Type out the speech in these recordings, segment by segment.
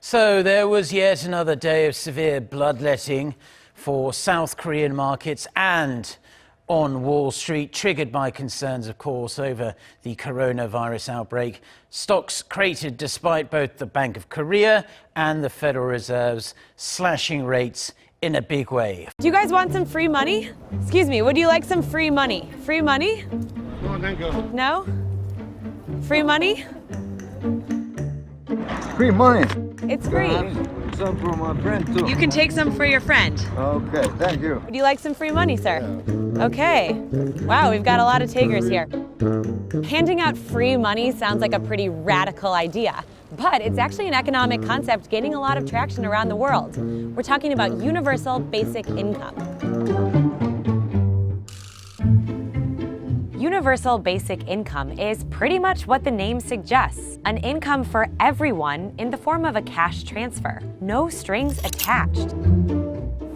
So there was yet another day of severe bloodletting for South Korean markets and on Wall Street, triggered by concerns, of course, over the coronavirus outbreak. Stocks cratered despite both the Bank of Korea and the Federal Reserve's slashing rates in a big way. Do you guys want some free money? Excuse me, would you like some free money? Free money? No, thank you. No? Free money? Free money. It's free. Some for my friend too. You can take some for your friend. Okay, thank you. Would you like some free money, sir? Okay. Wow, we've got a lot of takers here. Handing out free money sounds like a pretty radical idea, but it's actually an economic concept gaining a lot of traction around the world. We're talking about universal basic income. Universal basic income is pretty much what the name suggests, an income for everyone in the form of a cash transfer, no strings attached.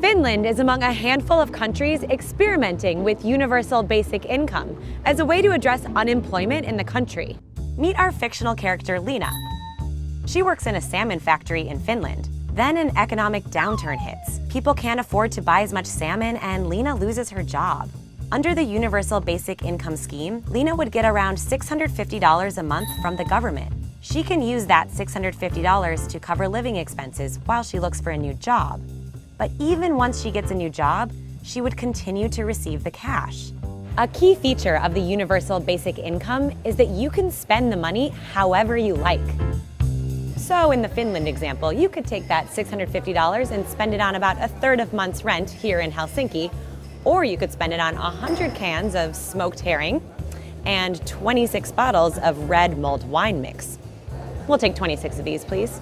Finland is among a handful of countries experimenting with universal basic income as a way to address unemployment in the country. Meet our fictional character, Lena. She works in a salmon factory in Finland. Then an economic downturn hits. People can't afford to buy as much salmon, and Lena loses her job. Under the Universal Basic Income Scheme, Lena would get around $650 a month from the government. She can use that $650 to cover living expenses while she looks for a new job. But even once she gets a new job, she would continue to receive the cash. A key feature of the Universal Basic Income is that you can spend the money however you like. So in the Finland example, you could take that $650 and spend it on about a third of month's rent here in Helsinki, or you could spend it on 100 cans of smoked herring and 26 bottles of red mulled wine mix. We'll take 26 of these, please.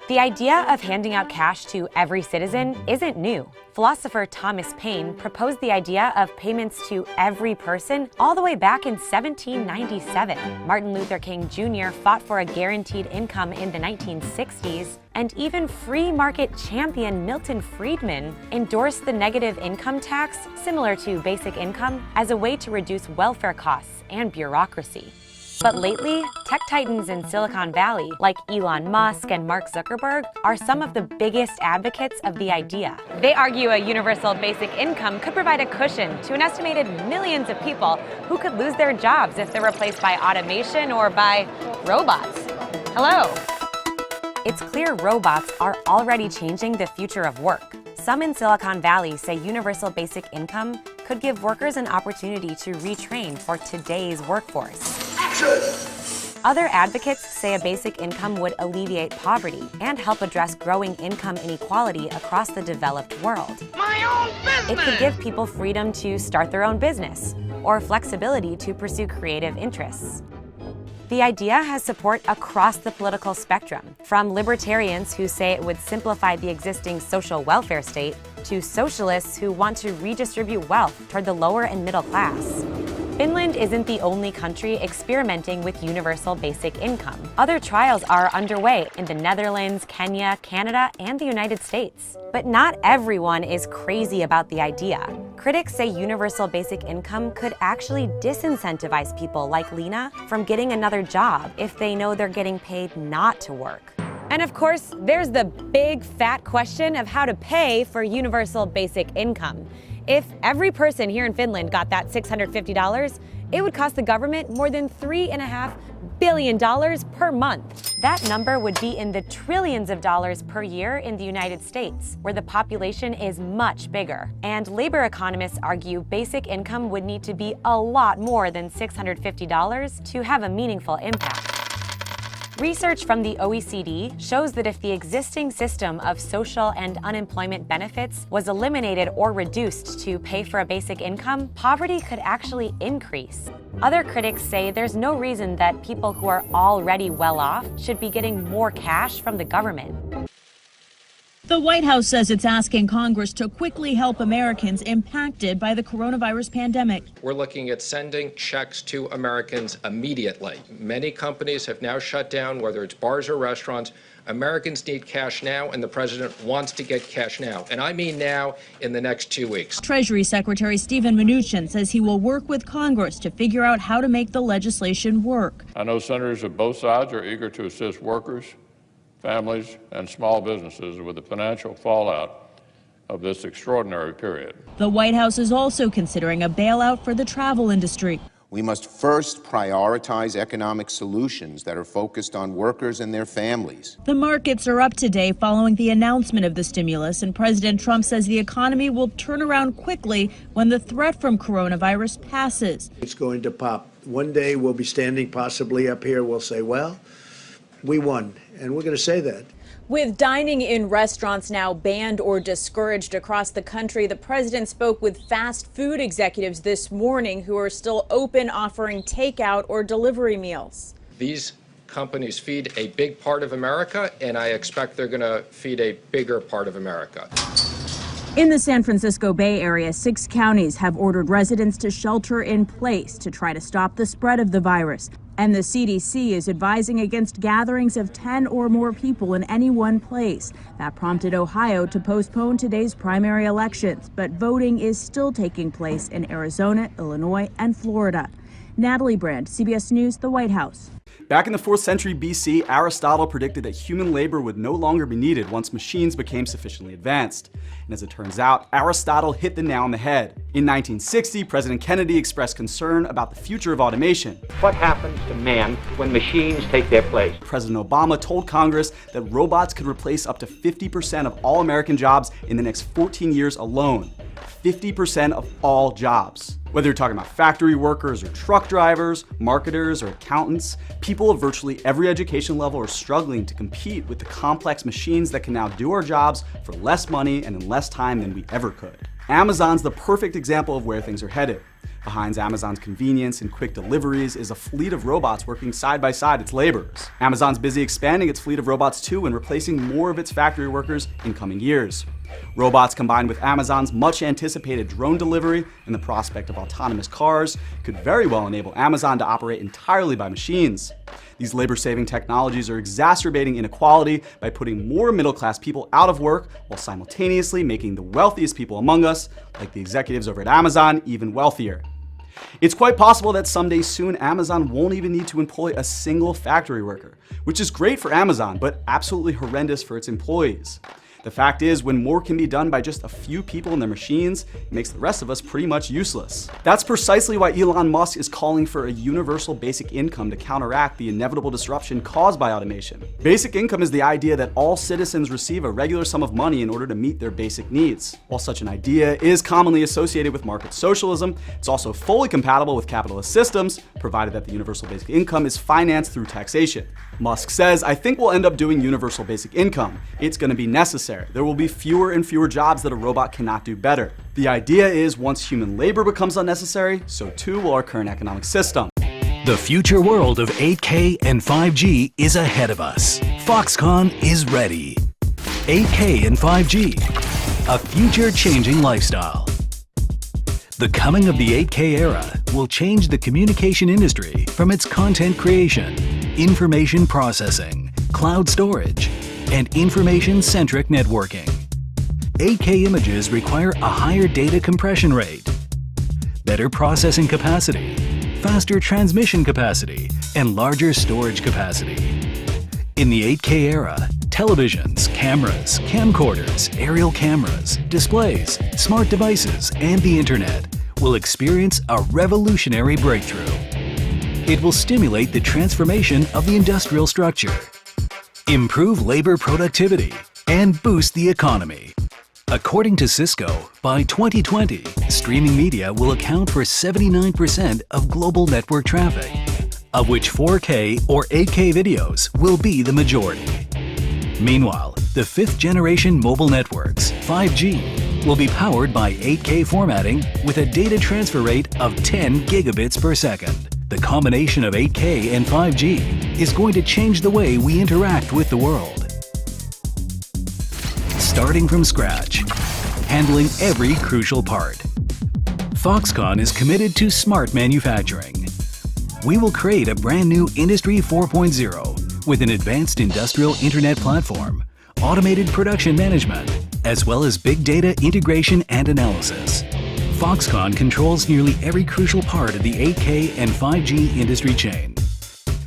The idea of handing out cash to every citizen isn't new. Philosopher Thomas Paine proposed the idea of payments to every person all the way back in 1797. Martin Luther King Jr. fought for a guaranteed income in the 1960s, and even free market champion Milton Friedman endorsed the negative income tax, similar to basic income, as a way to reduce welfare costs and bureaucracy. But lately, tech titans in Silicon Valley, like Elon Musk and Mark Zuckerberg, are some of the biggest advocates of the idea. They argue a universal basic income could provide a cushion to an estimated millions of people who could lose their jobs if they're replaced by automation or by robots. Hello. It's clear robots are already changing the future of work. Some in Silicon Valley say universal basic income could give workers an opportunity to retrain for today's workforce. Other advocates say a basic income would alleviate poverty and help address growing income inequality across the developed world. My own business! It could give people freedom to start their own business or flexibility to pursue creative interests. The idea has support across the political spectrum, from libertarians who say it would simplify the existing social welfare state to socialists who want to redistribute wealth toward the lower and middle class. Finland isn't the only country experimenting with universal basic income. Other trials are underway in the Netherlands, Kenya, Canada, and the United States. But not everyone is crazy about the idea. Critics say universal basic income could actually disincentivize people like Lena from getting another job if they know they're getting paid not to work. And of course, there's the big fat question of how to pay for universal basic income. If every person here in Finland got that $650, it would cost the government more than $3.5 billion per month. That number would be in the trillions of dollars per year in the United States, where the population is much bigger. And labor economists argue basic income would need to be a lot more than $650 to have a meaningful impact. Research from the OECD shows that if the existing system of social and unemployment benefits was eliminated or reduced to pay for a basic income, poverty could actually increase. Other critics say there's no reason that people who are already well off should be getting more cash from the government. The White House says it's asking Congress to quickly help Americans impacted by the coronavirus pandemic. We're looking at sending checks to Americans immediately. Many companies have now shut down, whether it's bars or restaurants. Americans need cash now, and the president wants to get cash now. And I mean now, in the next 2 weeks. Treasury Secretary Steven Mnuchin says he will work with Congress to figure out how to make the legislation work. I know senators of both sides are eager to assist workers families, and small businesses with the financial fallout of this extraordinary period. The White House is also considering a bailout for the travel industry. We must first prioritize economic solutions that are focused on workers and their families. The markets are up today following the announcement of the stimulus, and President Trump says the economy will turn around quickly when the threat from coronavirus passes. It's going to pop. One day we'll be standing possibly up here. We'll say, well, we won, and we're going to say that. With dining in restaurants now banned or discouraged across the country, the president spoke with fast food executives this morning who are still open, offering takeout or delivery meals. These companies feed a big part of America, and I expect they're going to feed a bigger part of America. In the San Francisco Bay Area, 6 counties have ordered residents to shelter in place to try to stop the spread of the virus. And the CDC is advising against gatherings of 10 or more people in any one place. That prompted Ohio to postpone today's primary elections, but voting is still taking place in Arizona, Illinois, and Florida. Natalie Brand, CBS News, the White House. Back in the 4th century BC, Aristotle predicted that human labor would no longer be needed once machines became sufficiently advanced. And as it turns out, Aristotle hit the nail on the head. In 1960, President Kennedy expressed concern about the future of automation. What happens to man when machines take their place? President Obama told Congress that robots could replace up to 50% of all American jobs in the next 14 years alone. 50% of all jobs. Whether you're talking about factory workers or truck drivers, marketers or accountants, people of virtually every education level are struggling to compete with the complex machines that can now do our jobs for less money and in less time than we ever could. Amazon's the perfect example of where things are headed. Behind Amazon's convenience and quick deliveries is a fleet of robots working side by side its laborers. Amazon's busy expanding its fleet of robots too and replacing more of its factory workers in coming years. Robots combined with Amazon's much anticipated drone delivery and the prospect of autonomous cars could very well enable Amazon to operate entirely by machines. These labor-saving technologies are exacerbating inequality by putting more middle-class people out of work while simultaneously making the wealthiest people among us, like the executives over at Amazon, even wealthier. It's quite possible that someday soon Amazon won't even need to employ a single factory worker, which is great for Amazon, but absolutely horrendous for its employees. The fact is, when more can be done by just a few people and their machines, it makes the rest of us pretty much useless. That's precisely why Elon Musk is calling for a universal basic income to counteract the inevitable disruption caused by automation. Basic income is the idea that all citizens receive a regular sum of money in order to meet their basic needs. While such an idea is commonly associated with market socialism, it's also fully compatible with capitalist systems, provided that the universal basic income is financed through taxation. Musk says, "I think we'll end up doing universal basic income. It's going to be necessary. There will be fewer and fewer jobs that a robot cannot do better." The idea is once human labor becomes unnecessary, so too will our current economic system. The future world of 8K and 5G is ahead of us. Foxconn is ready. 8K and 5G, a future-changing lifestyle. The coming of the 8K era will change the communication industry from its content creation, information processing, cloud storage, and information-centric networking. 8K images require a higher data compression rate, better processing capacity, faster transmission capacity, and larger storage capacity. In the 8K era, televisions, cameras, camcorders, aerial cameras, displays, smart devices, and the internet will experience a revolutionary breakthrough. It will stimulate the transformation of the industrial structure, improve labor productivity, and boost the economy. According to Cisco, by 2020, streaming media will account for 79% of global network traffic, of which 4K or 8K videos will be the majority. Meanwhile, the 5th-generation mobile networks, 5G, will be powered by 8K formatting with a data transfer rate of 10 gigabits per second. The combination of 8K and 5G is going to change the way we interact with the world. Starting from scratch, handling every crucial part. Foxconn is committed to smart manufacturing. We will create a brand new Industry 4.0 with an advanced industrial internet platform, automated production management, as well as big data integration and analysis. Foxconn controls nearly every crucial part of the 8K and 5G industry chain.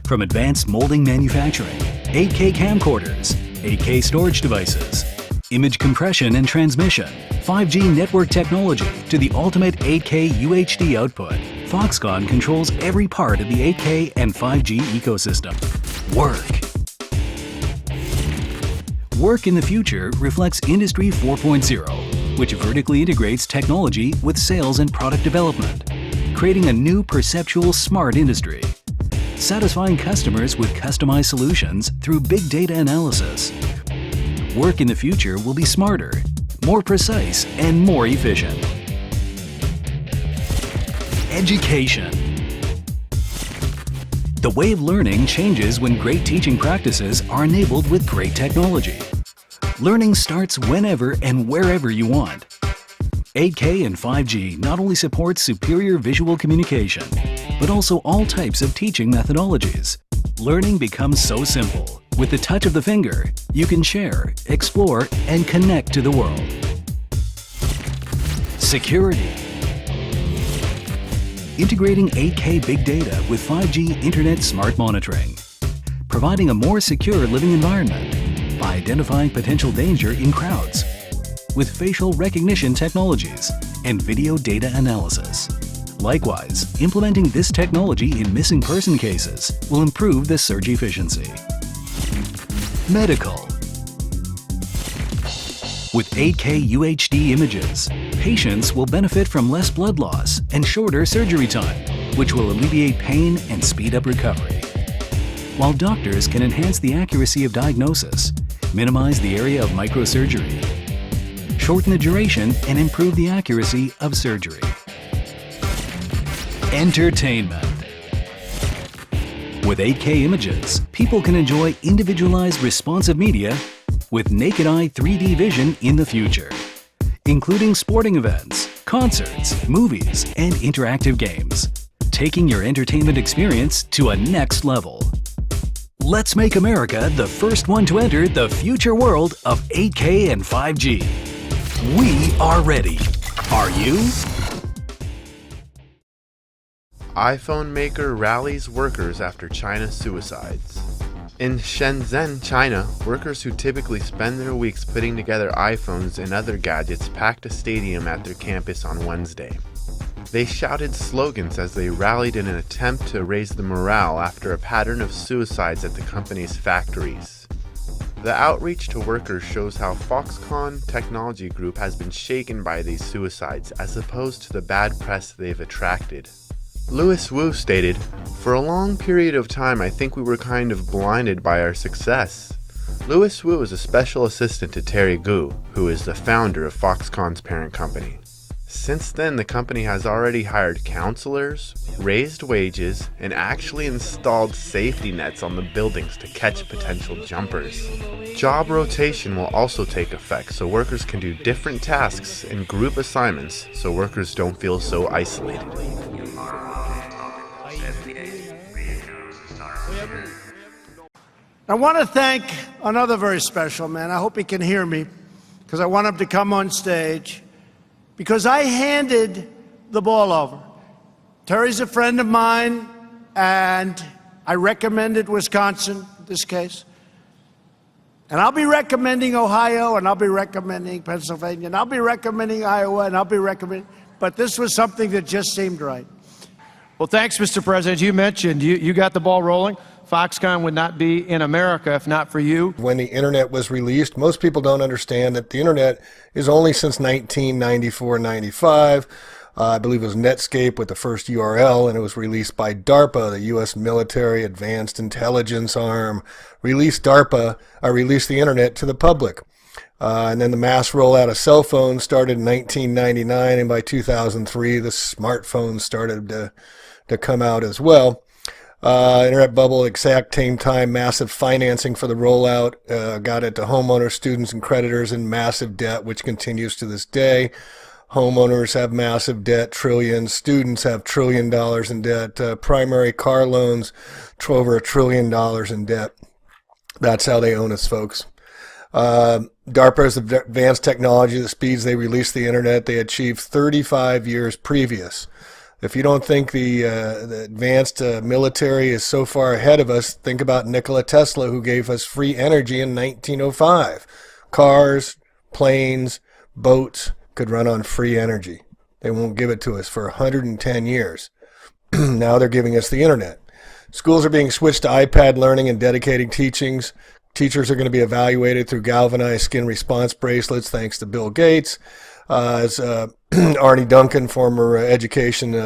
From advanced molding manufacturing, 8K camcorders, 8K storage devices, image compression and transmission, 5G network technology to the ultimate 8K UHD output, Foxconn controls every part of the 8K and 5G ecosystem. Work in the future reflects Industry 4.0, which vertically integrates technology with sales and product development, creating a new perceptual smart industry, satisfying customers with customized solutions through big data analysis. Work in the future will be smarter, more precise, and more efficient. Education. The way of learning changes when great teaching practices are enabled with great technology. Learning starts whenever and wherever you want. 8K and 5G not only supports superior visual communication, but also all types of teaching methodologies. Learning becomes so simple. With the touch of the finger, you can share, explore, and connect to the world. Security. Integrating 8K big data with 5G internet smart monitoring, providing a more secure living environment by identifying potential danger in crowds with facial recognition technologies and video data analysis. Likewise, implementing this technology in missing person cases will improve the surge efficiency. Medical. With 8K UHD images, patients will benefit from less blood loss and shorter surgery time, which will alleviate pain and speed up recovery. While doctors can enhance the accuracy of diagnosis, minimize the area of microsurgery, shorten the duration, and improve the accuracy of surgery. Entertainment. With 8K images, people can enjoy individualized responsive media with naked eye 3D vision in the future, including sporting events, concerts, movies, and interactive games, taking your entertainment experience to a next level. Let's make America the first one to enter the future world of 8K and 5G. We are ready. Are you? iPhone maker rallies workers after China suicides. In Shenzhen, China, workers who typically spend their weeks putting together iPhones and other gadgets packed a stadium at their campus on Wednesday. They shouted slogans as they rallied in an attempt to raise the morale after a pattern of suicides at the company's factories. The outreach to workers shows how Foxconn Technology Group has been shaken by these suicides as opposed to the bad press they've attracted. Louis Wu stated, "For a long period of time I think we were kind of blinded by our success." Louis Wu is a special assistant to Terry Gou, who is the founder of Foxconn's parent company. Since then, the company has already hired counselors, raised wages, and actually installed safety nets on the buildings to catch potential jumpers. Job rotation will also take effect so workers can do different tasks and group assignments so workers don't feel so isolated. I want to thank another very special man. I hope he can hear me because I want him to come on stage because I handed the ball over. Terry's a friend of mine, and I recommended Wisconsin in this case. And I'll be recommending Ohio, and I'll be recommending Pennsylvania, and I'll be recommending Iowa, and I'll be recommending, but this was something that just seemed right. Well, thanks, Mr. President. You mentioned you got the ball rolling. Foxconn would not be in America if not for you. When the internet was released, most people don't understand that the internet is only since 1994-95. I believe it was Netscape with the first URL, and it was released by DARPA, the U.S. military advanced intelligence arm, released the internet to the public. And then the mass rollout of cell phones started in 1999, and by 2003, the smartphones started to come out as well. Internet bubble, exact same time, massive financing for the rollout, got it to homeowners, students, and creditors in massive debt, which continues to this day. Homeowners have massive debt, trillions. Students have $1 trillion in debt. Primary car loans, over $1 trillion in debt. That's how they own us, folks. DARPA's advanced technology, the speeds they released the internet, they achieved 35 years previous. If you don't think the advanced military is so far ahead of us, think about Nikola Tesla, who gave us free energy in 1905. Cars, planes, boats could run on free energy. They won't give it to us for 110 years. Now they're giving us the internet. Schools are being switched to iPad learning and dedicating teachings. Teachers are going to be evaluated through galvanized skin response bracelets, thanks to Bill Gates. As Arnie Duncan, former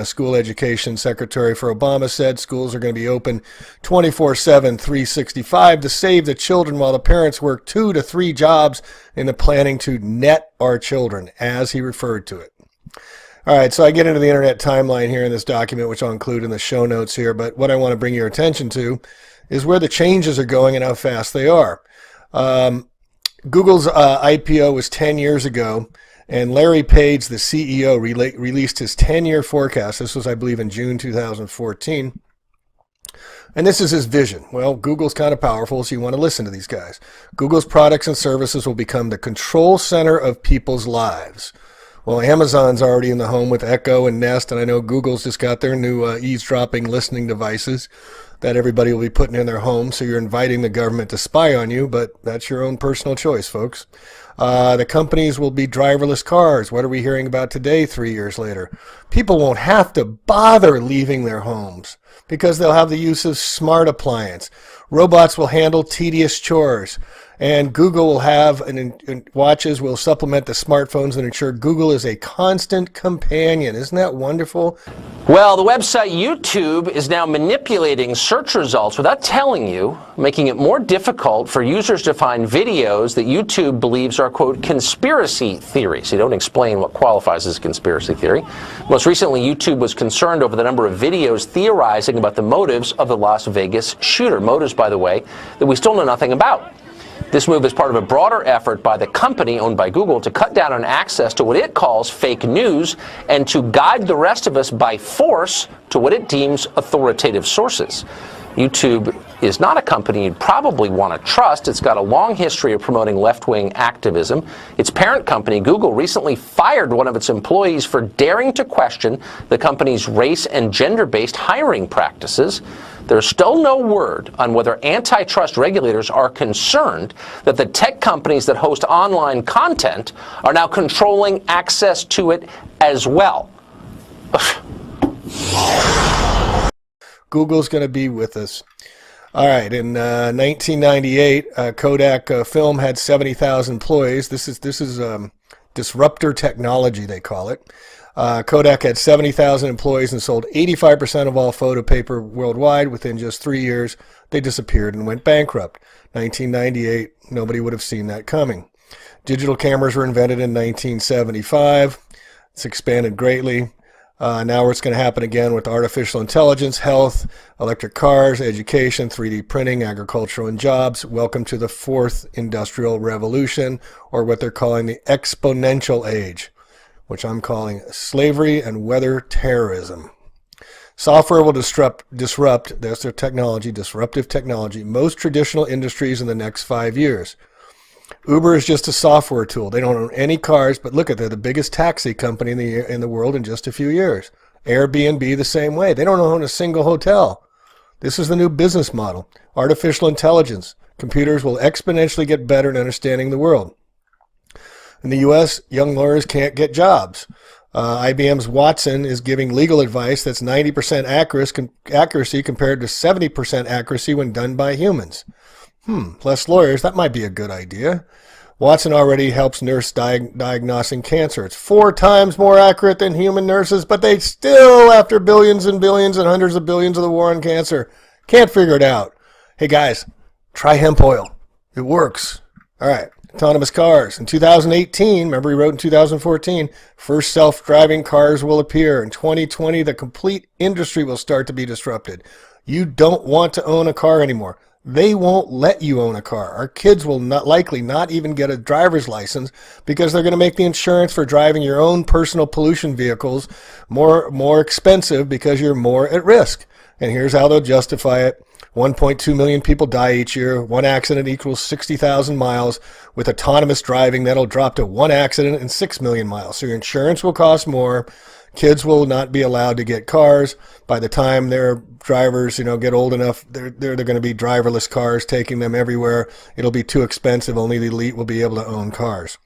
school education secretary for Obama, said, schools are going to be open 24/7, 365 to save the children while the parents work 2 to 3 jobs in the planning to net our children, as he referred to it. All right, so I get into the internet timeline here in this document, which I'll include in the show notes here, but what I want to bring your attention to is where the changes are going and how fast they are. Google's IPO was 10 years ago, and Larry Page, the CEO, released his 10-year forecast. This was, I believe, in June 2014. And this is his vision. Well, Google's kind of powerful, so you want to listen to these guys. Google's products and services will become the control center of people's lives. Well, Amazon's already in the home with Echo and Nest, and I know Google's just got their new eavesdropping listening devices that everybody will be putting in their home, so you're inviting the government to spy on you, but that's your own personal choice, folks. The companies will be driverless cars. What are we hearing about today, 3 years later? People won't have to bother leaving their homes because they'll have the use of smart appliance. Robots will handle tedious chores. And Google will have, and watches will supplement the smartphones and ensure Google is a constant companion. Isn't that wonderful? Well, the website YouTube is now manipulating search results without telling you, making it more difficult for users to find videos that YouTube believes are, quote, conspiracy theories. They don't explain what qualifies as a conspiracy theory. Most recently, YouTube was concerned over the number of videos theorizing about the motives of the Las Vegas shooter. Motives, by the way, that we still know nothing about. This move is part of a broader effort by the company owned by Google to cut down on access to what it calls fake news and to guide the rest of us by force to what it deems authoritative sources. YouTube is not a company you'd probably want to trust. It's got a long history of promoting left-wing activism. Its parent company, Google, recently fired one of its employees for daring to question the company's race and gender-based hiring practices. There's still no word on whether antitrust regulators are concerned that the tech companies that host online content are now controlling access to it as well. Google's going to be with us. All right, in 1998, Kodak Film had 70,000 employees. This is disruptor technology, they call it. Kodak had 70,000 employees and sold 85% of all photo paper worldwide. Within just 3 years, they disappeared and went bankrupt. 1998, nobody would have seen that coming. Digital cameras were invented in 1975. It's expanded greatly. Now it's going to happen again with artificial intelligence, health, electric cars, education, 3D printing, agricultural, and jobs. Welcome to the fourth industrial revolution, or what they're calling the exponential age, which I'm calling slavery and weather terrorism. Software will disrupt, that's their technology, disruptive technology, most traditional industries in the next 5 years. Uber is just a software tool. They don't own any cars, but look at, they're the biggest taxi company in the world in just a few years. Airbnb the same way. They don't own a single hotel. This is the new business model. Artificial intelligence. Computers will exponentially get better at understanding the world. In the U.S., young lawyers can't get jobs. IBM's Watson is giving legal advice that's 90% accuracy compared to 70% accuracy when done by humans. Less lawyers, that might be a good idea. Watson already helps nurse diagnosing cancer. It's 4 times more accurate than human nurses, but they still, after billions and billions and hundreds of billions of the war on cancer, can't figure it out. Hey guys, try hemp oil. It works. All right. Autonomous cars. In 2018, remember he wrote in 2014, first self-driving cars will appear. In 2020, the complete industry will start to be disrupted. You don't want to own a car anymore. They won't let you own a car. Our kids will likely not even get a driver's license because they're going to make the insurance for driving your own personal pollution vehicles more expensive because you're more at risk. And here's how they'll justify it. 1.2 million people die each year. 1 accident equals 60,000 miles. With autonomous driving, that'll drop to 1 accident and 6 million miles. So your insurance will cost more. Kids will not be allowed to get cars. By the time their drivers, get old enough, they're going to be driverless cars taking them everywhere. It'll be too expensive. Only the elite will be able to own cars.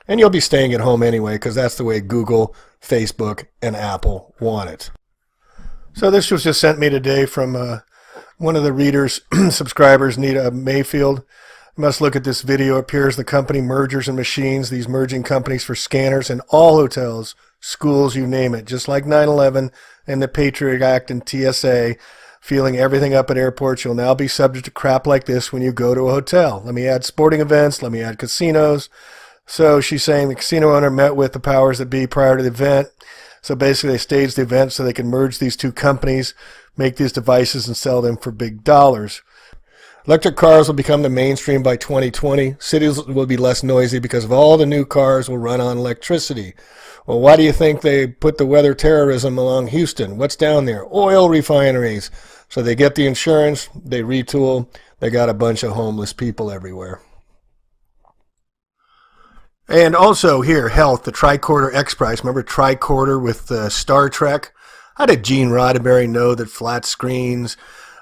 And you'll be staying at home anyway, because that's the way Google, Facebook, and Apple want it. So this was just sent me today from one of the readers, subscribers, Nita Mayfield. You must look at this video. It appears the company Mergers and Machines, these merging companies for scanners in all hotels, schools, you name it, just like 9/11 and the Patriot Act and TSA, feeling everything up at airports. You'll now be subject to crap like this when you go to a hotel. Let me add sporting events. Let me add casinos. So she's saying the casino owner met with the powers that be prior to the event. So basically they staged the event so they can merge these two companies, make these devices and sell them for big dollars. Electric cars will become the mainstream by 2020. Cities will be less noisy because of all the new cars will run on electricity. Well, why do you think they put the weather terrorism along Houston? What's down there? Oil refineries. So they get the insurance, they retool, they got a bunch of homeless people everywhere. And also here, health, the Tricorder X Prize. Remember Tricorder with Star Trek? How did Gene Roddenberry know that flat screens,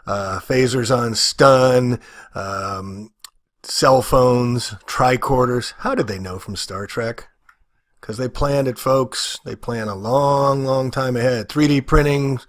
phasers on stun, cell phones, tricorders, how did they know from Star Trek? Because they planned it, folks. They plan a long, long time ahead. 3D printing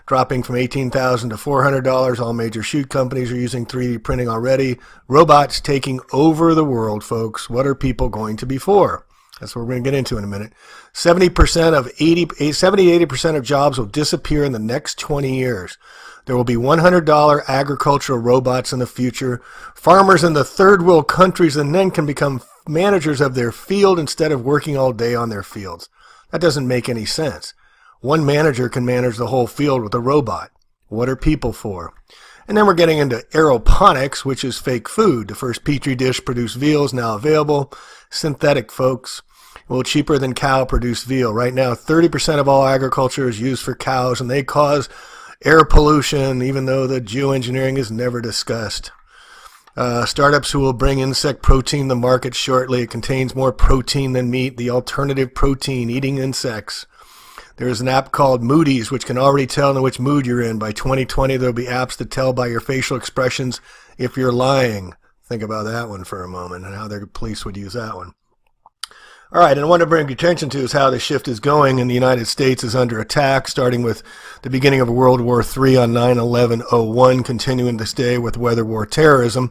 dropping from $18,000 to $400. All major shoe companies are using 3D printing already. Robots taking over the world, folks. What are people going to be for? That's what we're going to get into in a minute. 70-80% of jobs will disappear in the next 20 years. There will be $100 agricultural robots in the future. Farmers in the third world countries and then can become managers of their field instead of working all day on their fields. That doesn't make any sense. One manager can manage the whole field with a robot. What are people for? And then we're getting into aeroponics, which is fake food. The first Petri dish produced veal is now available. Synthetic, folks. Well, cheaper than cow-produced veal. Right now, 30% of all agriculture is used for cows, and they cause air pollution, even though the geoengineering is never discussed. Startups who will bring insect protein to market shortly. It contains more protein than meat. The alternative protein, eating insects. There's an app called Moody's, which can already tell in which mood you're in. By 2020, there'll be apps that tell by your facial expressions if you're lying. Think about that one for a moment and how the police would use that one. All right, and I want to bring your attention to is how the shift is going, and the United States is under attack, starting with the beginning of World War III on 9/11/01, continuing this day with weather war terrorism,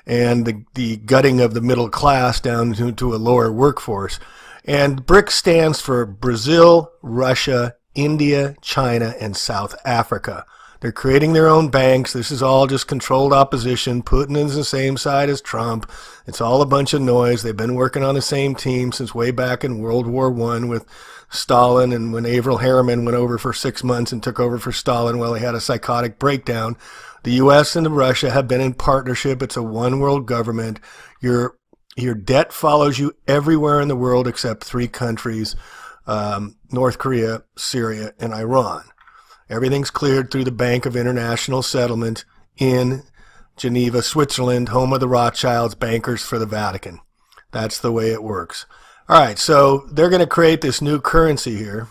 and the gutting of the middle class down to a lower workforce. And BRICS stands for Brazil, Russia, India, China, and South Africa. They're creating their own banks. This is all just controlled opposition. Putin is the same side as Trump. It's all a bunch of noise. They've been working on the same team since way back in World War I with Stalin, and when Averell Harriman went over for 6 months and took over for Stalin while he had a psychotic breakdown. The U.S. and Russia have been in partnership. It's a one-world government. Your debt follows you everywhere in the world except 3 countries, North Korea, Syria, and Iran. Everything's cleared through the Bank of International Settlement in Geneva, Switzerland, home of the Rothschilds, bankers for the Vatican. That's the way it works. All right, so they're going to create this new currency here.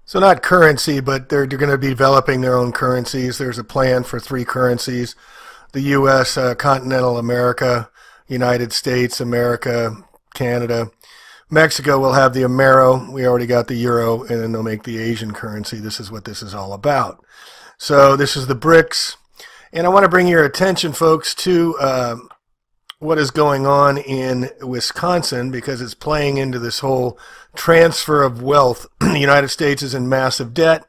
So not currency, but they're going to be developing their own currencies. There's a plan for 3 currencies. The U.S., continental America, United States, America, Canada. Mexico will have the Amero. We already got the Euro, and then they'll make the Asian currency. This is what this is all about. So this is the BRICS. And I want to bring your attention, folks, to what is going on in Wisconsin, because it's playing into this whole transfer of wealth. The United States is in massive debt.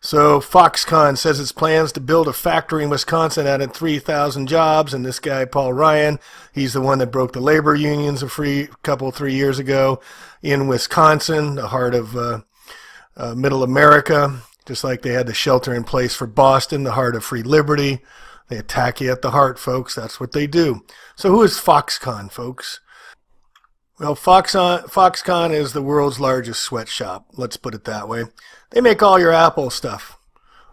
So Foxconn says its plans to build a factory in Wisconsin added 3,000 jobs, and this guy, Paul Ryan, he's the one that broke the labor unions 3 years ago in Wisconsin, the heart of middle America, just like they had the shelter in place for Boston, the heart of free liberty. They attack you at the heart, folks. That's what they do. So who is Foxconn, folks? Well, Foxconn is the world's largest sweatshop. Let's put it that way. They make all your Apple stuff.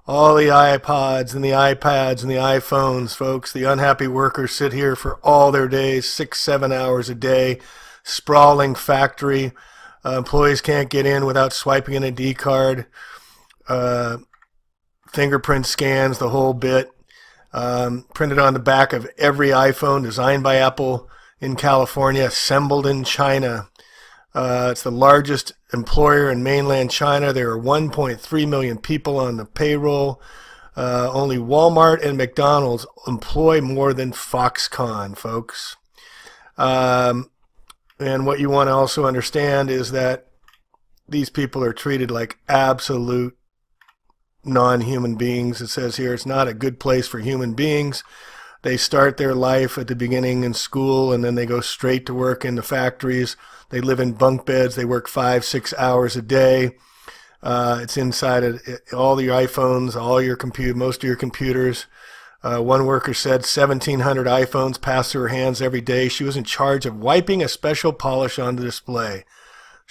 All the iPods and the iPads and the iPhones, folks. The unhappy workers sit here for all their days, 6-7 hours a day. Sprawling factory. Employees can't get in without swiping an ID card. Fingerprint scans, the whole bit. Printed on the back of every iPhone, designed by Apple in California, assembled in China. It's the largest employer in mainland China. There are 1.3 million people on the payroll. Only Walmart and McDonald's employ more than Foxconn, folks. And what you want to also understand is that these people are treated like absolute non-human beings. It says here it's not a good place for human beings. They start their life at the beginning in school, and then they go straight to work in the factories. They live in bunk beds. They work 5-6 hours a day. It's inside of all your iPhones, most of your computers. One worker said 1,700 iPhones pass through her hands every day. She was in charge of wiping a special polish on the display.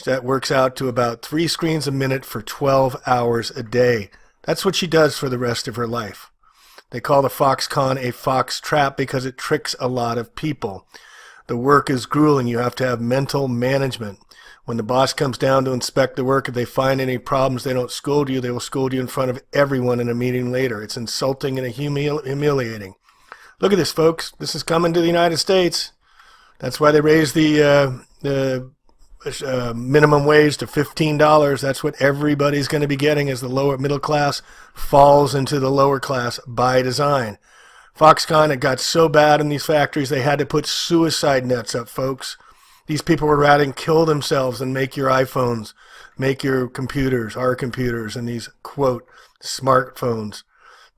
That works out to about 3 screens a minute for 12 hours a day. That's what she does for the rest of her life. They call the Foxconn a fox trap because it tricks a lot of people. The work is grueling. You have to have mental management. When the boss comes down to inspect the work, if they find any problems, they don't scold you. They will scold you in front of everyone in a meeting later. It's insulting and humiliating. Look at this, folks. This is coming to the United States. That's why they raised the minimum wage to $15. That's what everybody's going to be getting as the lower middle class falls into the lower class by design. Foxconn, it got so bad in these factories they had to put suicide nets up, folks. These people were rather kill themselves than make your iPhones, make your computers, our computers, and these, quote, smartphones.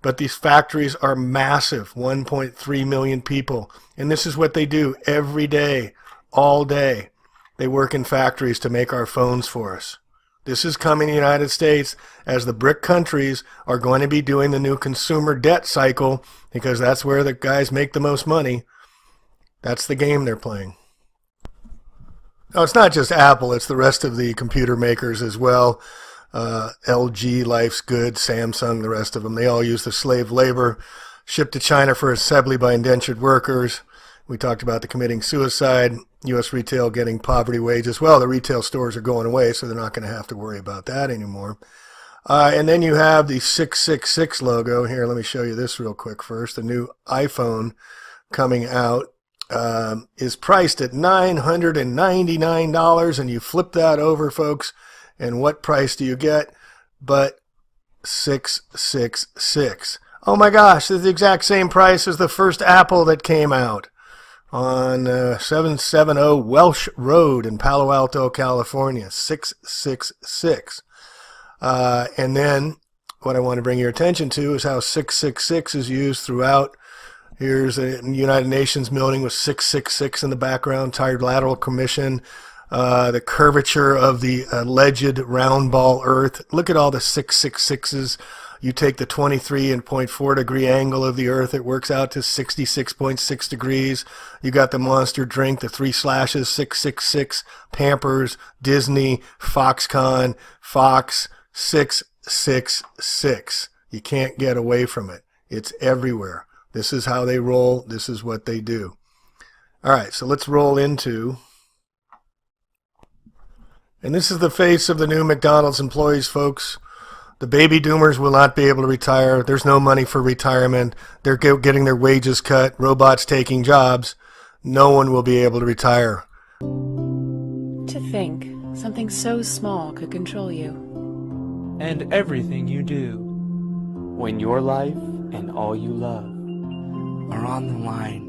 But these factories are massive, 1.3 million people. And this is what they do every day, all day. They work in factories to make our phones for us. This is coming to the United States as the BRIC countries are going to be doing the new consumer debt cycle because that's where the guys make the most money. That's the game they're playing. No, it's not just Apple, it's the rest of the computer makers as well. LG, Life's Good, Samsung, the rest of them. They all use the slave labor shipped to China for assembly by indentured workers. We talked about the committing suicide, U.S. retail getting poverty wages. Well, the retail stores are going away, so they're not going to have to worry about that anymore. And then you have the 666 logo. Here, let me show you this real quick first. The new iPhone coming out is priced at $999, and you flip that over, folks, and what price do you get? But 666. Oh my gosh, it's the exact same price as the first Apple that came out on 770 Welsh Road in Palo Alto, California, 666. And then what I want to bring your attention to is how 666 is used throughout. Here's a United Nations building with 666 in the background, Trilateral Commission, the curvature of the alleged round ball Earth. Look at all the 666s. You take the 23.4 degree angle of the Earth, it works out to 66.6 degrees. You got the monster drink, the 3 slashes, 666, Pampers, Disney, Foxconn, Fox, 666. You can't get away from it. It's everywhere. This is how they roll. This is what they do. All right, so let's roll into... And this is the face of the new McDonald's employees, folks. The baby doomers will not be able to retire. There's no money for retirement. They're getting their wages cut. Robots taking jobs. No one will be able to retire. To think something so small could control you. And everything you do. When your life and all you love are on the line.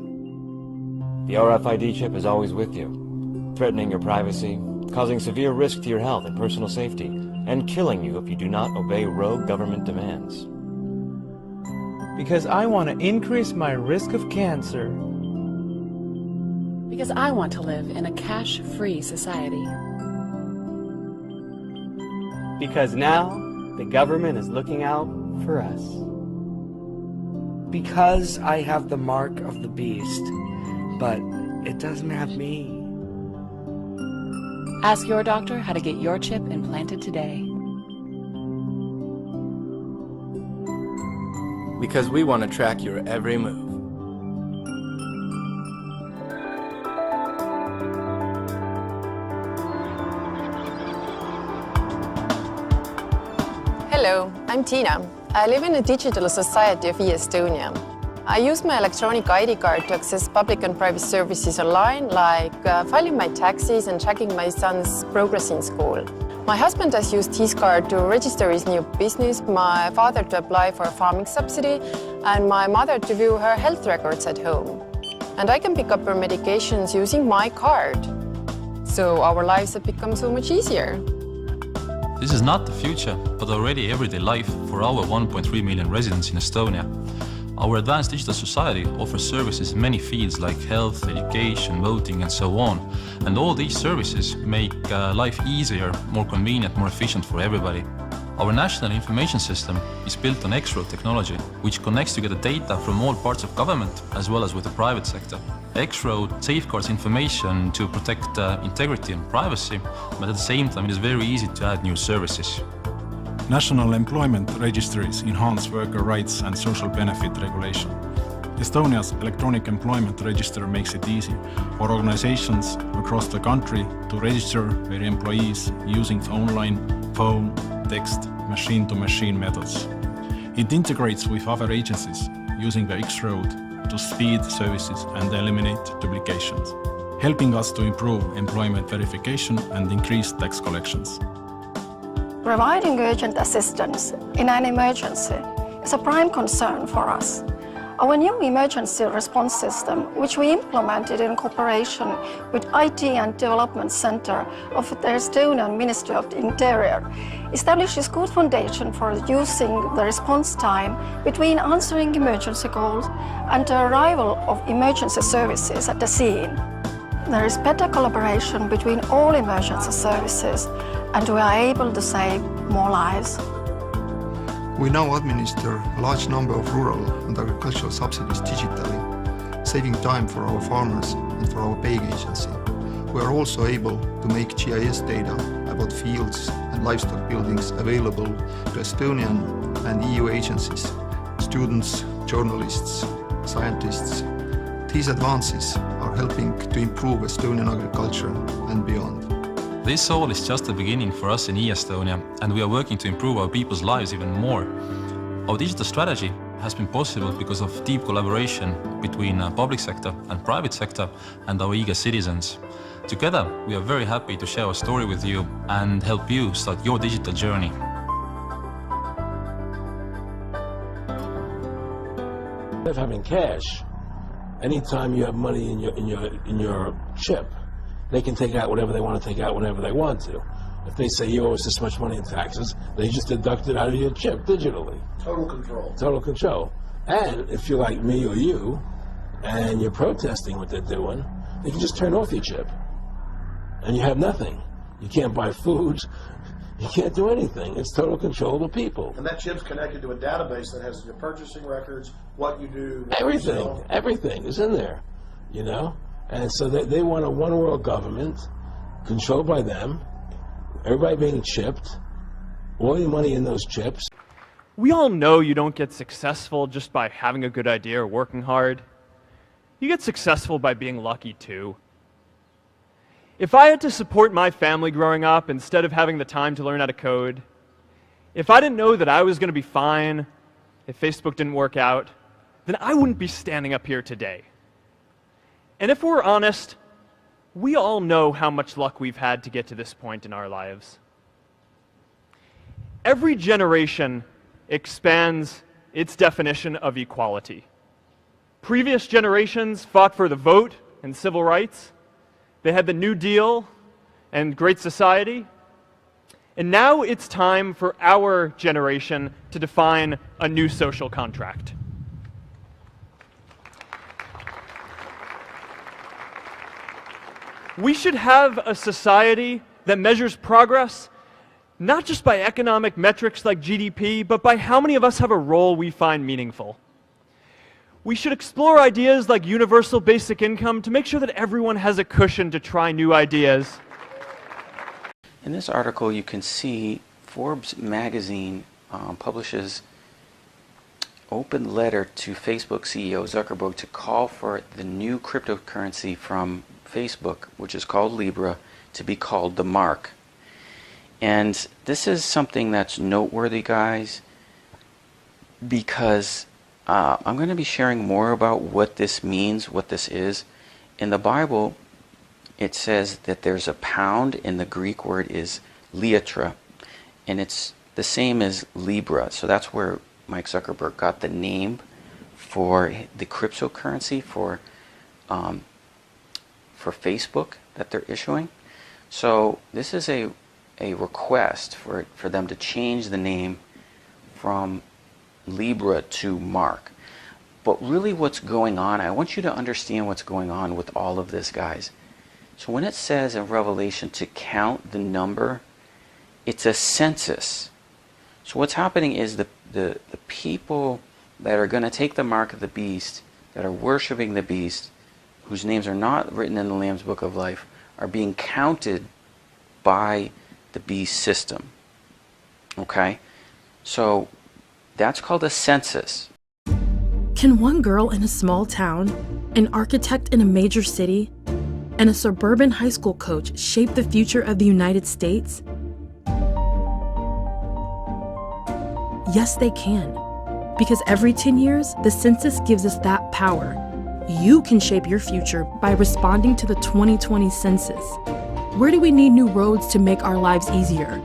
The RFID chip is always with you, threatening your privacy, causing severe risk to your health and personal safety, and killing you if you do not obey rogue government demands. Because I want to increase my risk of cancer. Because I want to live in a cash-free society. Because now the government is looking out for us. Because I have the mark of the beast, but it doesn't have me. Ask your doctor how to get your chip implanted today. Because we want to track your every move. Hello, I'm Tina. I live in a digital society of e-Estonia. I use my electronic ID card to access public and private services online, like filing my taxes and checking my son's progress in school. My husband has used his card to register his new business, my father to apply for a farming subsidy, and my mother to view her health records at home. And I can pick up her medications using my card. So our lives have become so much easier. This is not the future, but already everyday life for our 1.3 million residents in Estonia. Our advanced digital society offers services in many fields like health, education, voting, and so on. And all these services make life easier, more convenient, more efficient for everybody. Our national information system is built on X-Road technology, which connects together data from all parts of government as well as with the private sector. X-Road safeguards information to protect integrity and privacy, but at the same time it is very easy to add new services. National employment registries enhance worker rights and social benefit regulation. Estonia's electronic employment register makes it easy for organizations across the country to register their employees using online, phone, text, machine-to-machine methods. It integrates with other agencies using the X-Road to speed services and eliminate duplications, helping us to improve employment verification and increase tax collections. Providing urgent assistance in an emergency is a prime concern for us. Our new emergency response system, which we implemented in cooperation with IT and Development Center of the Estonian Ministry of the Interior, establishes good foundation for reducing the response time between answering emergency calls and the arrival of emergency services at the scene. There is better collaboration between all emergency services, and we are able to save more lives. We now administer a large number of rural and agricultural subsidies digitally, saving time for our farmers and for our paying agency. We are also able to make GIS data about fields and livestock buildings available to Estonian and EU agencies, students, journalists, scientists. These advances are helping to improve Estonian agriculture and beyond. This all is just the beginning for us in e-Estonia, and we are working to improve our people's lives even more. Our digital strategy has been possible because of deep collaboration between public sector and private sector and our eager citizens. Together, we are very happy to share our story with you and help you start your digital journey. Instead of having cash, anytime you have money in your chip, they can take out whatever they want to take out whenever they want to. If they say you owe us this much money in taxes, they just deduct it out of your chip digitally. Total control. Total control. And if you're like me or you, and you're protesting what they're doing, they can just turn off your chip. And you have nothing. You can't buy food. You can't do anything. It's total control of the people. And that chip's connected to a database that has your purchasing records, what you do. What Everything. You sell. Everything is in there, you know? And so they want a one-world government controlled by them, everybody being chipped, all your money in those chips. We all know you don't get successful just by having a good idea or working hard. You get successful by being lucky too. If I had to support my family growing up instead of having the time to learn how to code, if I didn't know that I was going to be fine if Facebook didn't work out, then I wouldn't be standing up here today. And if we're honest, we all know how much luck we've had to get to this point in our lives. Every generation expands its definition of equality. Previous generations fought for the vote and civil rights. They had the New Deal and Great Society. And now it's time for our generation to define a new social contract. We should have a society that measures progress not just by economic metrics like GDP, but by how many of us have a role we find meaningful. We should explore ideas like universal basic income to make sure that everyone has a cushion to try new ideas. In this article, you can see Forbes magazine publishes open letter to Facebook CEO Zuckerberg to call for the new cryptocurrency from Facebook, which is called Libra, to be called the Mark. And this is something that's noteworthy, guys, because I'm going to be sharing more about what this means, what this is. In the Bible, it says that there's a pound, and the Greek word is liatra, and it's the same as Libra. So that's where Mike Zuckerberg got the name for the cryptocurrency for Facebook that they're issuing. So this is a request for them to change the name from Libra to Mark. But really what's going on, I want you to understand what's going on with all of this, guys. So when it says in Revelation to count the number, it's a census. So what's happening is the people that are going to take the mark of the beast, that are worshiping the beast, whose names are not written in the Lamb's Book of Life, are being counted by the beast system. Okay? So that's called a census. Can one girl in a small town, an architect in a major city, and a suburban high school coach shape the future of the United States? Yes, they can. Because every 10 years, the census gives us that power. You can shape your future by responding to the 2020 census. Where do we need new roads to make our lives easier?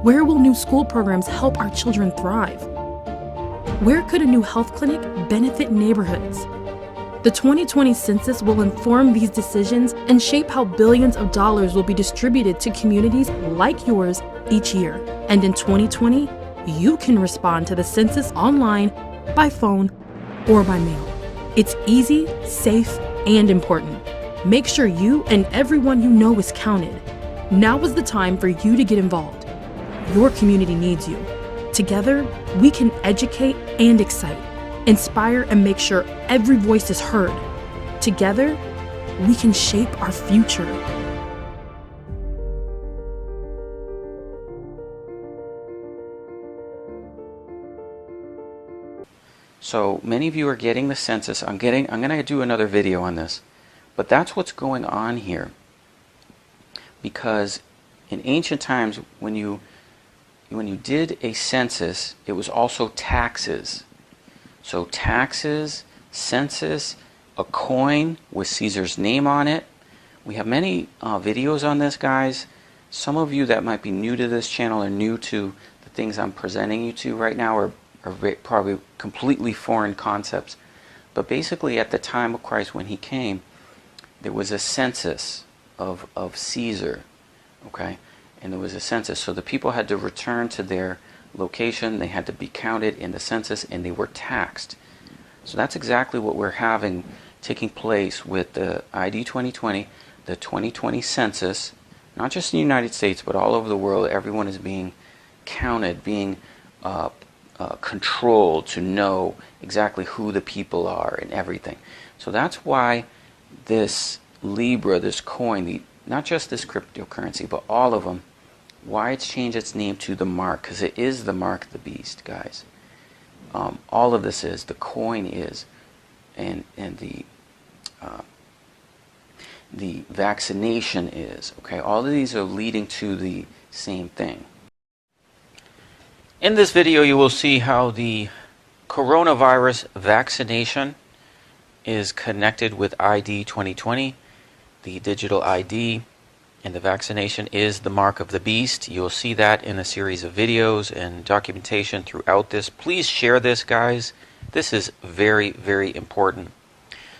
Where will new school programs help our children thrive? Where could a new health clinic benefit neighborhoods? The 2020 census will inform these decisions and shape how billions of dollars will be distributed to communities like yours each year. And in 2020, you can respond to the census online, by phone, or by mail. It's easy, safe, and important. Make sure you and everyone you know is counted. Now is the time for you to get involved. Your community needs you. Together, we can educate and excite, inspire, and make sure every voice is heard. Together, we can shape our future. So many of you are getting the census. I'm going to do another video on this. But that's what's going on here. Because in ancient times, when you did a census, it was also taxes. So taxes, census, a coin with Caesar's name on it. We have many videos on this, guys. Some of you that might be new to this channel or new to the things I'm presenting you to right now are probably completely foreign concepts. But basically at the time of Christ when he came, there was a census of Caesar, okay? And there was a census. So the people had to return to their location, they had to be counted in the census, and they were taxed. So that's exactly what we're having taking place with the ID 2020, the 2020 census, not just in the United States, but all over the world. Everyone is being counted, being controlled to know exactly who the people are and everything. So that's why this Libra, this coin, not just this cryptocurrency, but all of them, why it's changed its name to the mark, because it is the mark of the beast, guys. All of this is, the coin is, and the vaccination is, okay? All of these are leading to the same thing. In this video, you will see how the coronavirus vaccination is connected with ID 2020, the digital ID, and the vaccination is the mark of the beast. You'll see that in a series of videos and documentation throughout this. Please share this, guys. This is very, very important.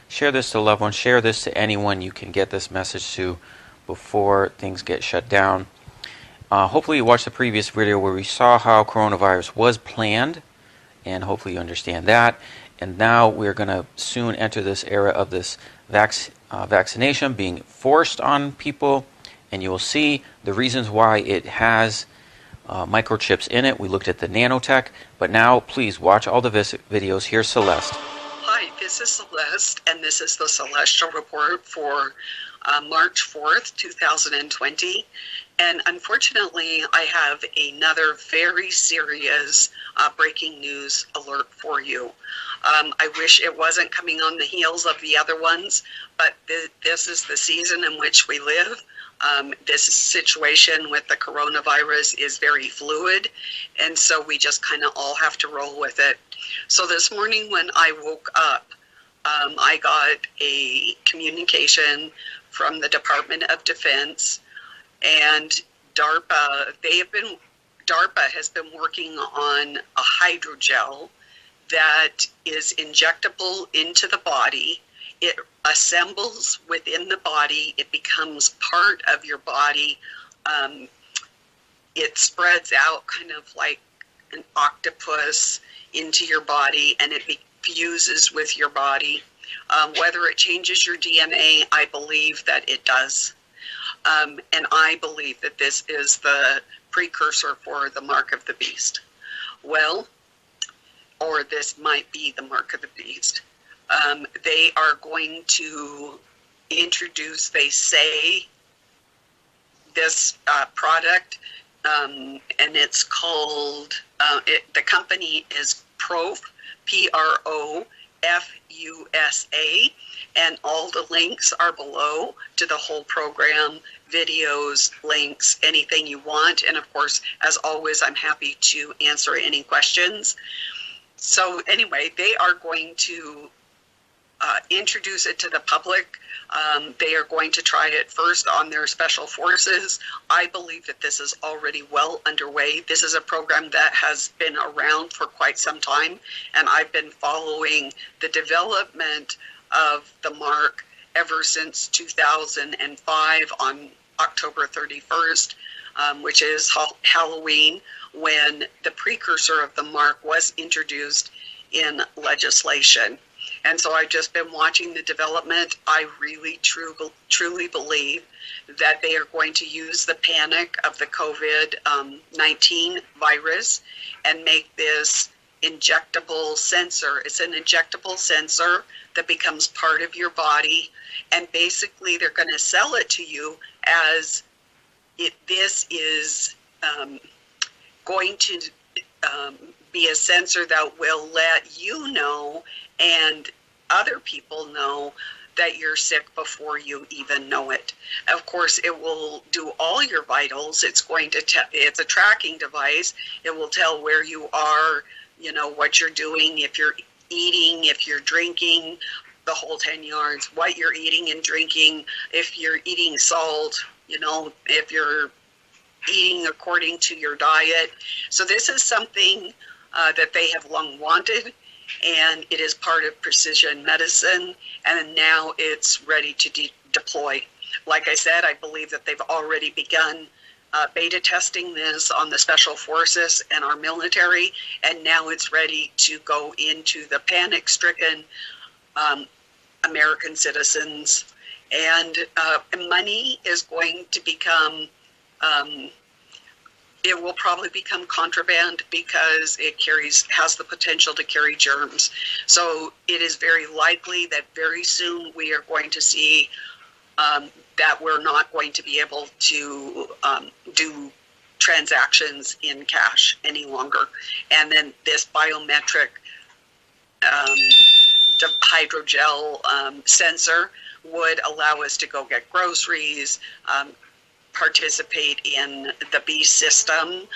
Share this to loved ones. Share this to anyone you can get this message to before things get shut down. Hopefully you watched the previous video where we saw how coronavirus was planned, and hopefully you understand that. And now we're going to soon enter this era of this vaccination being forced on people, and you will see the reasons why it has microchips in it. We looked at the nanotech, but now please watch all the videos. Here's Celeste. Hi, this is Celeste, and this is the Celestial Report for March 4th, 2020. And unfortunately, I have another very serious breaking news alert for you. I wish it wasn't coming on the heels of the other ones, but this is the season in which we live. This situation with the coronavirus is very fluid, and so we just kind of all have to roll with it. So this morning when I woke up, I got a communication from the Department of Defense and DARPA. DARPA has been working on a hydrogel that is injectable into the body. It assembles within the body. It becomes part of your body. It spreads out kind of like an octopus into your body, and it fuses with your body. Whether it changes your DNA, I believe that it does. And I believe that this is the precursor for the mark of the beast. Well, or this might be the mark of the beast. They are going to introduce, they say, this product, and it's called, the company is Prof, P-R-O-F-U-S-A, and all the links are below to the whole program, videos, links, anything you want. And of course, as always, I'm happy to answer any questions. So anyway, they are going to introduce it to the public. They are going to try it first on their special forces. I believe that this is already well underway. This is a program that has been around for quite some time, and I've been following the development of the mark ever since 2005 on October 31st, which is Halloween, when the precursor of the mark was introduced in legislation. And so I've just been watching the development. I really truly believe that they are going to use the panic of the COVID-19 virus and make this injectable sensor. It's an injectable sensor that becomes part of your body, and basically they're going to sell it to you as this is going to be a sensor that will let you know and other people know that you're sick before you even know it. Of course, it will do all your vitals. It's going to it's a tracking device. It will tell where you are, you know, what you're doing, if you're eating, if you're drinking, the whole 10 yards, what you're eating and drinking, if you're eating salt, you know, if you're eating according to your diet. So this is something that they have long wanted, and it is part of precision medicine, and now it's ready to deploy. Like I said, I believe that they've already begun beta testing this on the special forces and our military, and now it's ready to go into the panic-stricken American citizens. And money is going to become it will probably become contraband because it has the potential to carry germs. So it is very likely that very soon we are going to see that we're not going to be able to do transactions in cash any longer. And then this biometric hydrogel sensor would allow us to go get groceries, participate in the BEAST system,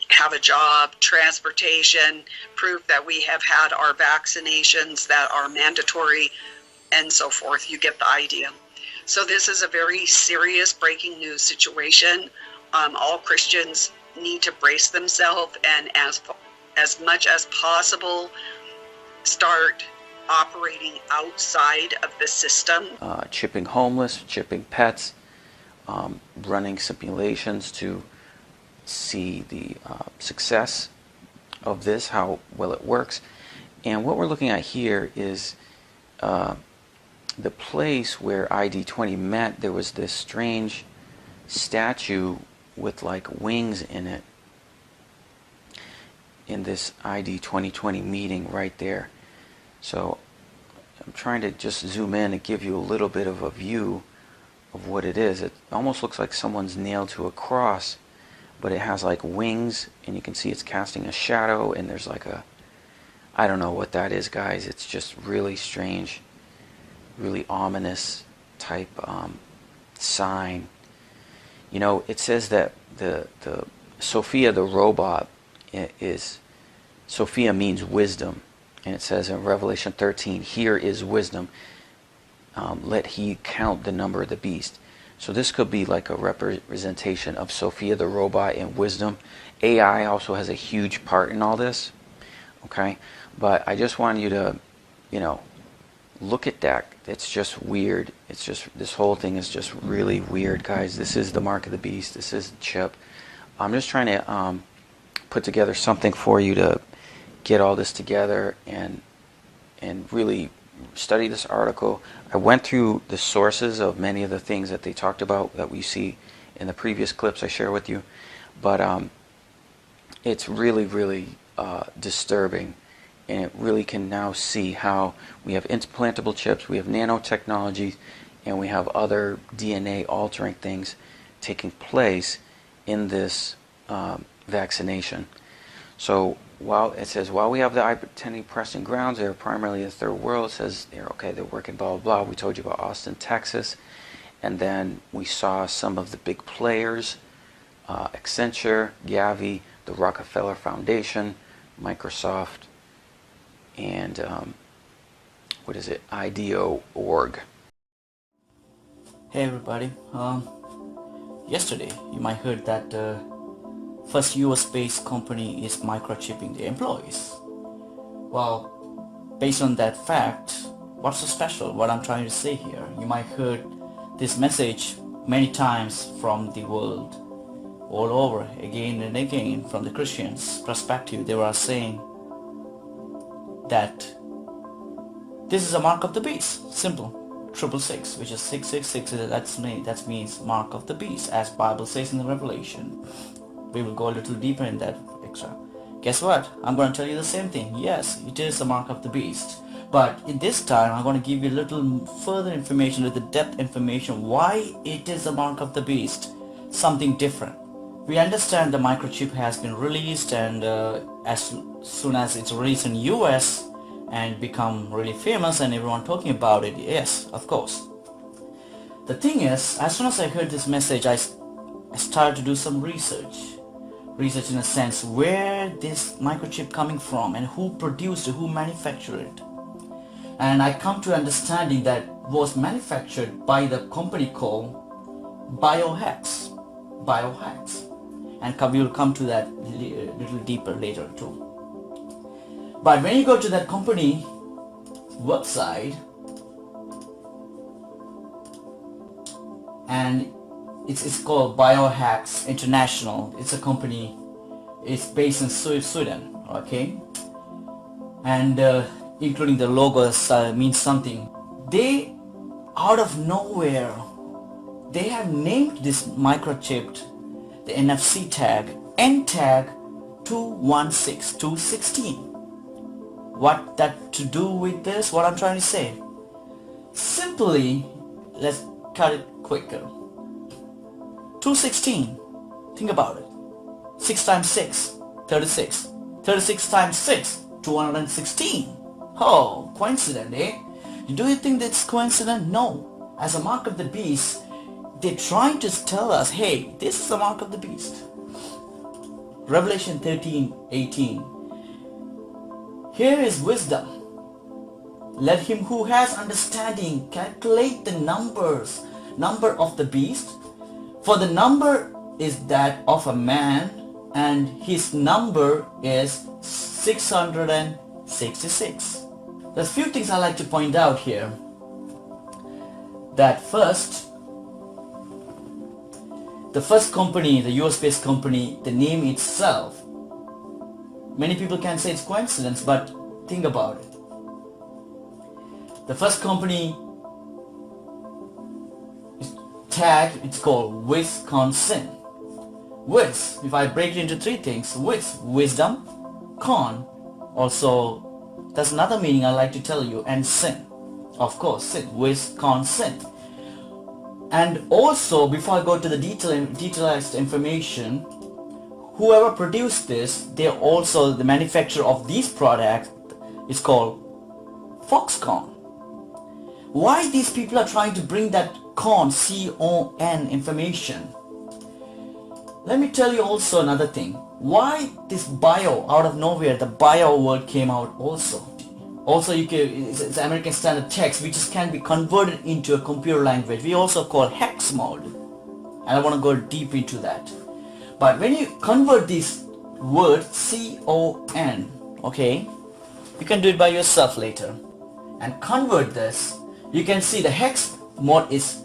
have a job, transportation, prove that we have had our vaccinations that are mandatory, and so forth. You get the idea. So this is a very serious breaking news situation. All Christians need to brace themselves and as much as possible start operating outside of the system. Chipping homeless, chipping pets, running simulations to see the success of this, how well it works. And what we're looking at here is the place where ID20 met. There was this strange statue with like wings in it in this ID 2020 meeting right there. So I'm trying to just zoom in and give you a little bit of a view of what it is. It almost looks like someone's nailed to a cross, but it has like wings, and you can see it's casting a shadow, and there's like a, I don't know what that is, guys. It's just really strange, really ominous type sign. You know, it says that the Sophia the robot is, Sophia means wisdom, and it says in Revelation 13, here is wisdom, let he count the number of the beast. So this could be like a representation of Sophia the robot and wisdom. AI also has a huge part in all this, okay? But I just want you to, you know, look at that. It's just weird. It's just, this whole thing is just really weird, guys. This is the mark of the beast. This is the chip. I'm just trying to put together something for you to get all this together and really study this article. I went through the sources of many of the things that they talked about that we see in the previous clips I share with you, but it's really, really disturbing, and it really can now see how we have implantable chips, we have nanotechnology, and we have other DNA altering things taking place in this vaccination. So while it says, while we have the identity-pressing grounds, they're primarily the third world. It says they're okay, they're working, blah, blah, blah. We told you about Austin, Texas. And then we saw some of the big players, Accenture, Gavi, the Rockefeller Foundation, Microsoft, and what is it, IDEO.org. Hey everybody, yesterday you might heard that first US-based company is microchipping their employees. Well, based on that fact, what's so special? What I'm trying to say here, you might heard this message many times from the world, all over, again and again. From the Christians' perspective, they were saying that this is a mark of the beast, simple, 666, which is 666, that means mark of the beast, as Bible says in the Revelation. We will go a little deeper in that extra. Guess what? I'm going to tell you the same thing. Yes, it is the mark of the beast. But in this time, I'm going to give you a little further information, a little depth information, why it is the mark of the beast, something different. We understand the microchip has been released, and as soon as it's released in US and become really famous and everyone talking about it, yes, of course. The thing is, as soon as I heard this message, I started to do some research in a sense, where this microchip coming from and who produced it, who manufactured it. And I come to understanding that was manufactured by the company called Biohacks. And we will come to that a little deeper later too. But when you go to that company website, and it's called Biohacks International. It's a company. It's based in Sweden. Okay, and including the logo means something. They, out of nowhere, they have named this microchip the NFC tag NTAG 216216. What that to do with this? What I'm trying to say? Simply, let's cut it quicker. 216. Think about it. 6 times 6, 36. 36 times 6, 216. Oh, coincidence, eh? Do you think that's coincidence? No. As a mark of the beast, they're trying to tell us, hey, this is the mark of the beast. Revelation 13:18. Here is wisdom. Let him who has understanding calculate the number of the beast, for the number is that of a man, and his number is 666. There's a few things I like to point out here. That first, the first company, the US-based company, the name itself, many people can say it's coincidence, but think about it. The first company is tagged, it's called Wisconsin. Wiz, if I break it into three things, Wiz, wisdom, con, also that's another meaning I like to tell you, and sin. Of course, sin, Wisconsin. And also, before I go to the detailized information, whoever produced this, they're also the manufacturer of these products is called Foxconn. Why these people are trying to bring that con, C-O-N information? Let me tell you also another thing. Why this bio, out of nowhere, the bio word came out also. Also, it's American Standard Text, which can be converted into a computer language. We also call hex mode. And I want to go deep into that. But when you convert this word, C-O-N, okay, you can do it by yourself later. And convert this, you can see the hex mode is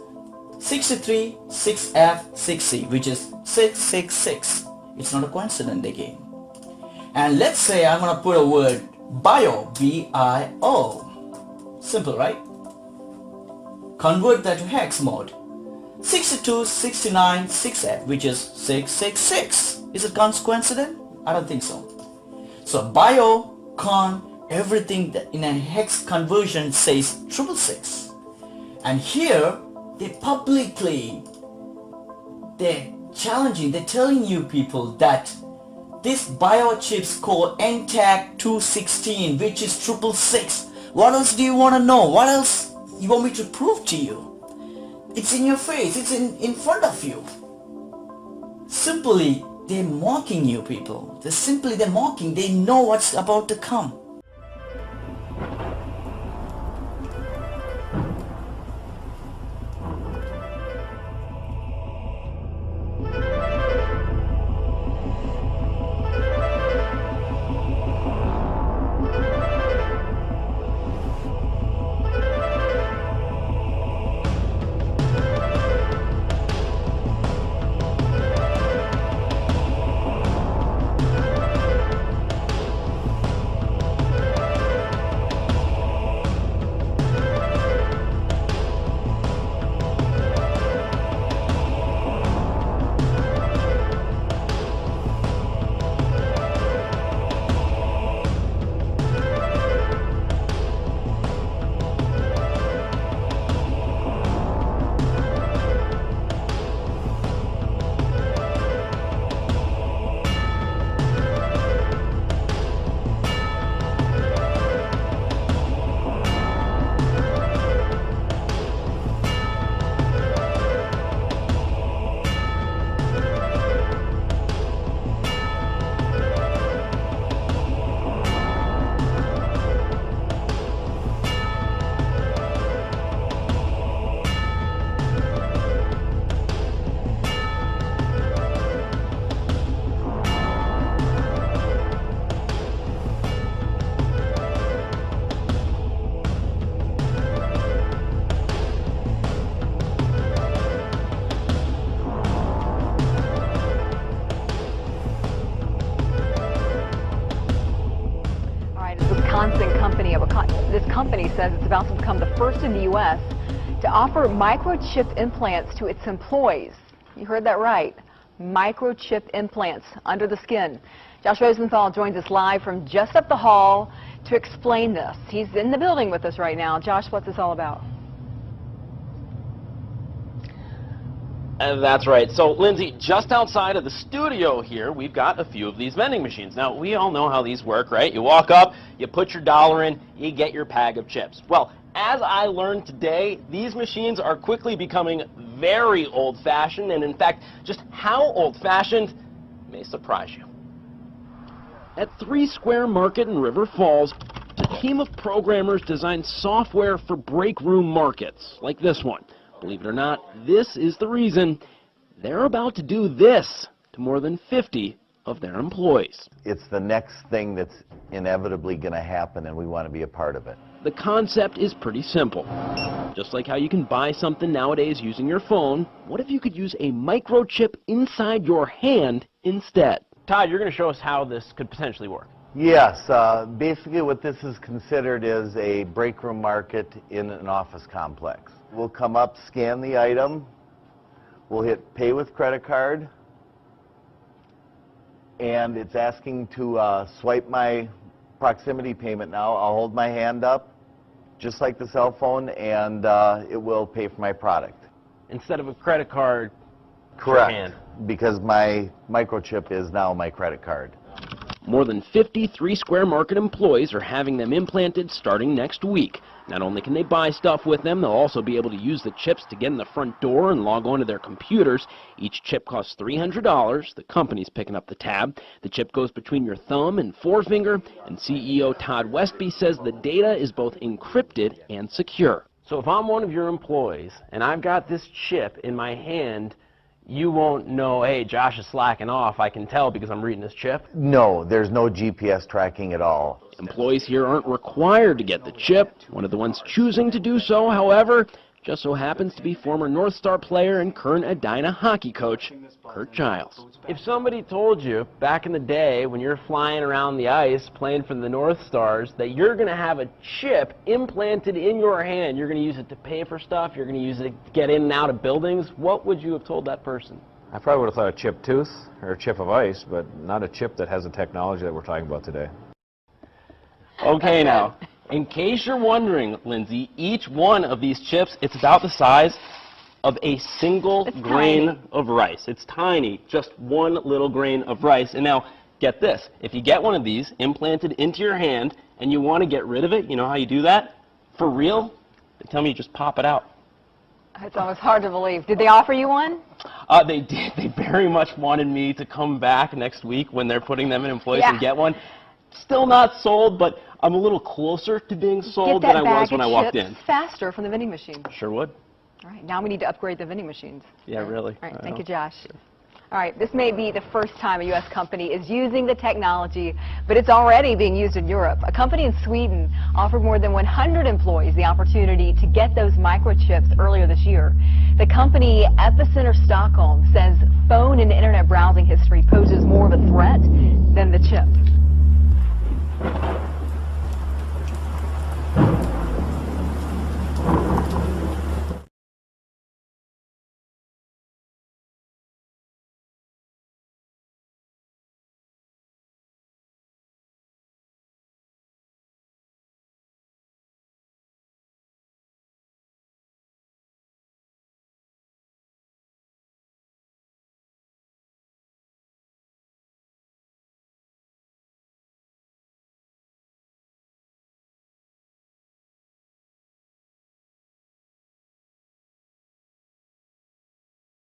63, 6F, 6C, which is 666. It's not a coincidence again. And let's say I'm going to put a word bio, B-I-O. Simple, right? Convert that to hex mode. 62, 69, 6F, which is 666. Is it coincident? I don't think so. So bio, con, everything that in a hex conversion says 666. And here, they're challenging, they're telling you people that this biochip's called NTAC 216, which is 666. What else do you want to know? What else you want me to prove to you? It's in your face, it's in front of you. Simply, they're mocking you people. They're mocking, they know what's about to come. This company says it's about to become the first in the U.S. to offer microchip implants to its employees. You heard that right. Microchip implants under the skin. Josh Rosenthal joins us live from just up the hall to explain this. He's in the building with us right now. Josh, what's this all about? That's right. So, Lindsay, just outside of the studio here, we've got a few of these vending machines. Now, we all know how these work, right? You walk up, you put your dollar in, you get your bag of chips. Well, as I learned today, these machines are quickly becoming very old-fashioned, and in fact, just how old-fashioned may surprise you. At 3 Square Market in River Falls, a team of programmers designed software for break room markets, like this one. Believe it or not, this is the reason they're about to do this to more than 50 of their employees. It's the next thing that's inevitably going to happen, and we want to be a part of it. The concept is pretty simple. Just like how you can buy something nowadays using your phone, what if you could use a microchip inside your hand instead? Todd, you're going to show us how this could potentially work. Yes, basically what this is considered is a break room market in an office complex. We'll come up, scan the item, we'll hit pay with credit card, and it's asking to swipe my proximity payment now. I'll hold my hand up, just like the cell phone, and it will pay for my product. Instead of a credit card, correct, your hand. Because my microchip is now my credit card. More than 53 Square Market employees are having them implanted starting next week. Not only can they buy stuff with them, they'll also be able to use the chips to get in the front door and log on to their computers. Each chip costs $300. The company's picking up the tab. The chip goes between your thumb and forefinger, and CEO Todd Westby says the data is both encrypted and secure. So if I'm one of your employees and I've got this chip in my hand, you won't know, hey, Josh is slacking off. I can tell because I'm reading this chip. No, there's no GPS tracking at all. Employees here aren't required to get the chip. One of the ones choosing to do so, however, just so happens to be former North Star player and current Edina hockey coach, Kurt Giles. If somebody told you back in the day when you're flying around the ice playing for the North Stars that you're going to have a chip implanted in your hand, you're going to use it to pay for stuff, you're going to use it to get in and out of buildings, what would you have told that person? I probably would have thought a chip tooth or a chip of ice, but not a chip that has the technology that we're talking about today. Okay, now, in case you're wondering, Lindsay, each one of these chips, it's about the size of a single grain of rice. It's tiny, just one little grain of rice. And now, get this, if you get one of these implanted into your hand and you want to get rid of it, you know how you do that? For real? They tell me you just pop it out. It's almost hard to believe. Did they offer you one? They did. They very much wanted me to come back next week when they're putting them in employees and get one. Still not sold, but I'm a little closer to being sold than I was when I walked in. Faster from the vending machine. Sure would. All right, now we need to upgrade the vending machines. Yeah, really. All right, thank you, Josh. All right, this may be the first time a U.S. company is using the technology, but it's already being used in Europe. A company in Sweden offered more than 100 employees the opportunity to get those microchips earlier this year. The company Epicenter Stockholm says phone and internet browsing history poses more of a threat than the chip.